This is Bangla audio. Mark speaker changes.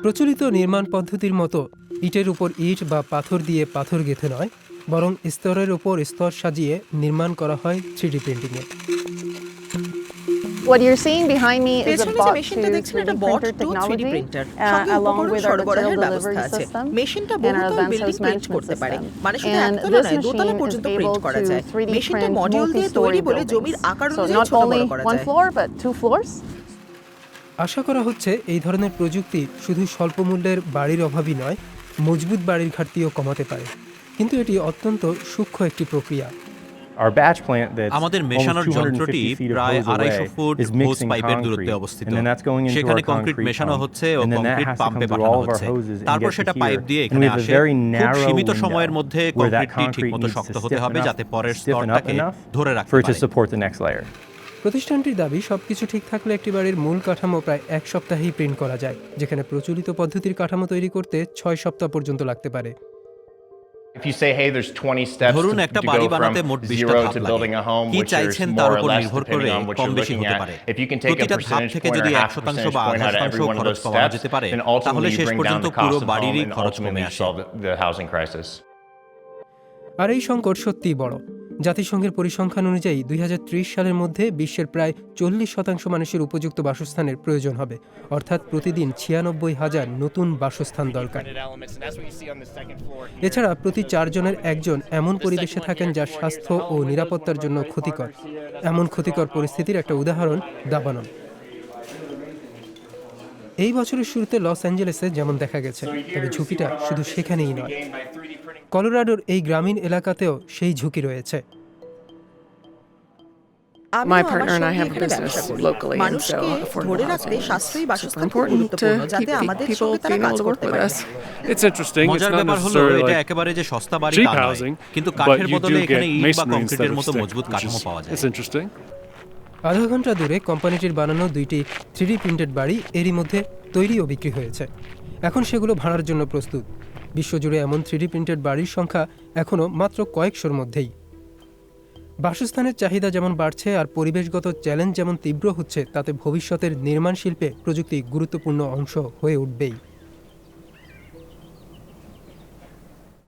Speaker 1: প্রচলিত নির্মাণ পদ্ধতির মতো ইটের উপর ইট বা পাথর দিয়ে পাথর গেঁথে নয়, বরং স্তরের উপর স্তর সাজিয়ে নির্মাণ করা হয় 3D প্রিন্টিংয়ে।
Speaker 2: What you're seeing behind me is a
Speaker 3: পেছনে যে
Speaker 2: bot
Speaker 3: মেশিনটা
Speaker 2: to
Speaker 3: দেখছেন
Speaker 2: 3D
Speaker 3: এটা বট
Speaker 2: printer
Speaker 3: to 3D
Speaker 2: technology,
Speaker 3: printer, সঙ্গে
Speaker 2: along
Speaker 3: উপকরণ
Speaker 2: with our material
Speaker 3: সরবরাহের ব্যবস্থা
Speaker 2: delivery
Speaker 3: আছে।
Speaker 2: system
Speaker 3: মেশিনটা
Speaker 2: and our
Speaker 3: বহুতল
Speaker 2: advanced
Speaker 3: building
Speaker 2: house
Speaker 3: print
Speaker 2: management
Speaker 3: করতে পারে,
Speaker 2: system.
Speaker 3: মানে শুধু
Speaker 2: And
Speaker 3: একতলা
Speaker 2: this
Speaker 3: নয়, দোতলা
Speaker 2: machine is
Speaker 3: পর্যন্ত
Speaker 2: able
Speaker 3: প্রিন্ট করা
Speaker 2: to
Speaker 3: যায়।
Speaker 2: 3D
Speaker 3: মেশিনটা
Speaker 2: print
Speaker 3: মডিউল দিয়ে তৈরি
Speaker 2: multi-story
Speaker 3: বলে জমির
Speaker 2: buildings.
Speaker 3: আকার
Speaker 2: So
Speaker 3: অনুযায়ী
Speaker 2: not
Speaker 3: ছোট
Speaker 2: only
Speaker 3: বড় করা
Speaker 2: one
Speaker 3: যায়।
Speaker 2: floor but 2 floors.
Speaker 1: আশা করা হচ্ছে এই ধরনের প্রযুক্তি শুধু স্বল্প মূল্যের বাড়ির অভাবই নয়, মজবুত বাড়ির ঘাটতিও কমাতে পারে। কিন্তু এটি অত্যন্ত সূক্ষ্ম একটি প্রক্রিয়া।
Speaker 4: Our batch plant that's
Speaker 5: আমাদের
Speaker 4: almost
Speaker 5: মেশানোর যন্ত্রটি
Speaker 4: 250 feet of
Speaker 5: প্রায়
Speaker 4: hose
Speaker 5: 250
Speaker 4: away
Speaker 5: foot
Speaker 4: is
Speaker 5: hose
Speaker 4: mixing
Speaker 5: পাইপের দূরত্বে
Speaker 4: concrete,
Speaker 5: অবস্থিত।
Speaker 4: and then that's going into
Speaker 5: সেখানে
Speaker 4: our
Speaker 5: কংক্রিট
Speaker 4: concrete
Speaker 5: মেশানো
Speaker 4: pump,
Speaker 5: হচ্ছে ও
Speaker 4: and then that
Speaker 5: concrete
Speaker 4: has to
Speaker 5: পাম্পে
Speaker 4: come through
Speaker 5: পাঠানো
Speaker 4: all of our
Speaker 5: হচ্ছে।
Speaker 4: hoses and
Speaker 5: তারপর
Speaker 4: get to
Speaker 5: সেটা
Speaker 4: here.
Speaker 5: পাইপ দিয়ে
Speaker 4: And
Speaker 5: এখানে
Speaker 4: we have a
Speaker 5: আসে।
Speaker 4: very
Speaker 5: খুব
Speaker 4: narrow
Speaker 5: সীমিত
Speaker 4: window
Speaker 5: সময়ের মধ্যে
Speaker 4: where that
Speaker 5: কংক্রিটটি
Speaker 4: concrete
Speaker 5: ঠিকমতো
Speaker 4: needs
Speaker 5: শক্ত
Speaker 4: to
Speaker 5: হতে
Speaker 4: stiffen
Speaker 5: হবে
Speaker 4: up-
Speaker 5: যাতে পরের
Speaker 4: stiffen up
Speaker 5: স্তরটাকে
Speaker 4: enough
Speaker 5: ধরে রাখতে
Speaker 4: for it to
Speaker 5: পারে।
Speaker 4: support the next layer.
Speaker 1: প্রতিষ্ঠানটির দাবি সবকিছু ঠিক থাকলে একটি বাড়ির মূল কাঠামো প্রায় 1 সপ্তাহেই প্রিন্ট করা যায়, যেখানে প্রচলিত পদ্ধতির কাঠামো তৈরি করতে 6 সপ্তাহ পর্যন্ত লাগতে পারে।
Speaker 6: If you say, hey, there's 20 steps
Speaker 5: ধরুন
Speaker 6: to
Speaker 5: একটা
Speaker 6: go
Speaker 5: বাড়ি
Speaker 6: from
Speaker 5: বানাতে মোট 20টা
Speaker 6: 0
Speaker 5: ধাপ
Speaker 6: to
Speaker 5: লাগে।
Speaker 6: building a home,
Speaker 5: কি
Speaker 6: which
Speaker 5: চাইছেন
Speaker 6: there's
Speaker 5: তার
Speaker 6: more or
Speaker 5: উপর
Speaker 6: less
Speaker 5: নির্ভর
Speaker 6: depending
Speaker 5: করে
Speaker 6: on what
Speaker 5: কম
Speaker 6: you're
Speaker 5: বেশি
Speaker 6: looking
Speaker 5: হতে
Speaker 6: at.
Speaker 5: পারে।
Speaker 6: If you can take a
Speaker 5: প্রতিটা ধাপ
Speaker 6: percentage
Speaker 5: থেকে
Speaker 6: point or
Speaker 5: যদি
Speaker 6: half
Speaker 5: 1% বা
Speaker 6: percentage point out of
Speaker 5: 0.5%
Speaker 6: every one of
Speaker 5: খরচ
Speaker 6: those
Speaker 5: কমানো
Speaker 6: steps,
Speaker 5: যেতে পারে,
Speaker 6: then
Speaker 5: তাহলে
Speaker 6: ultimately you
Speaker 5: শেষ
Speaker 6: bring down
Speaker 5: পর্যন্ত
Speaker 6: the
Speaker 5: পুরো
Speaker 6: cost of home
Speaker 5: বাড়িরই
Speaker 6: and
Speaker 5: খরচ কমে
Speaker 6: ultimately you
Speaker 5: আসে।
Speaker 6: solve the housing crisis.
Speaker 1: আর এই সংকট সত্যিই বড়। জাতিসংঘের পরিসংখ্যান অনুযায়ী 2030 সালের মধ্যে বিশ্বের প্রায় 40% মানুষের উপযুক্ত বাসস্থানের প্রয়োজন হবে, অর্থাৎ প্রতিদিন 96,000 নতুন বাসস্থান দরকার। এছাড়া প্রতি 4 জনের একজন এমন পরিবেশে থাকেন যা স্বাস্থ্য ও নিরাপত্তার জন্য ক্ষতিকর। এমন ক্ষতিকর পরিস্থিতির একটা উদাহরণ দাবানল। এই বছরের শুরুতে লস অ্যাঞ্জেলেসে যেমন দেখা গেছে, তবে ঝুঁকিটা শুধু সেখানেই নয়, কলোরাডোর এই গ্রামীণ এলাকাতেও সেই ঝুঁকি রয়েছে।
Speaker 3: My partner and I have a business locally, and so affordable housing is super important to keep people being able to work with us.
Speaker 7: It's interesting. It's
Speaker 5: মজার
Speaker 7: not
Speaker 5: ব্যাপার হলো
Speaker 7: necessarily
Speaker 5: এটা
Speaker 7: like
Speaker 5: একেবারে যে সস্তা বাড়ি
Speaker 7: cheap
Speaker 5: তা নয়,
Speaker 7: housing,
Speaker 5: কিন্তু
Speaker 7: but
Speaker 5: কাঠের
Speaker 7: you
Speaker 5: বদলে
Speaker 7: do
Speaker 5: এখানে
Speaker 7: get
Speaker 5: ইট বা
Speaker 7: masonry instead
Speaker 5: কংক্রিটের
Speaker 7: of
Speaker 5: মতো
Speaker 7: stick,
Speaker 5: মজবুত
Speaker 7: which
Speaker 5: কাঠামো
Speaker 7: is
Speaker 5: পাওয়া যায়।
Speaker 7: it's interesting.
Speaker 1: আধা ঘন্টা দূরে কোম্পানিটির বানানো 2টি 3D প্রিন্টেড বাড়ি এরই মধ্যে তৈরি ও বিক্রি হয়েছে। এখন সেগুলো ভাড়ার জন্য প্রস্তুত। বিশ্বজুড়ে এমন 3D প্রিন্টেড বাড়ির সংখ্যা এখনও মাত্র কয়েকশোর মধ্যেই। বাসস্থানের চাহিদা যেমন বাড়ছে আর পরিবেশগত চ্যালেঞ্জ যেমন তীব্র হচ্ছে, তাতে ভবিষ্যতের নির্মাণ শিল্পে প্রযুক্তি গুরুত্বপূর্ণ অংশ হয়ে উঠবেই।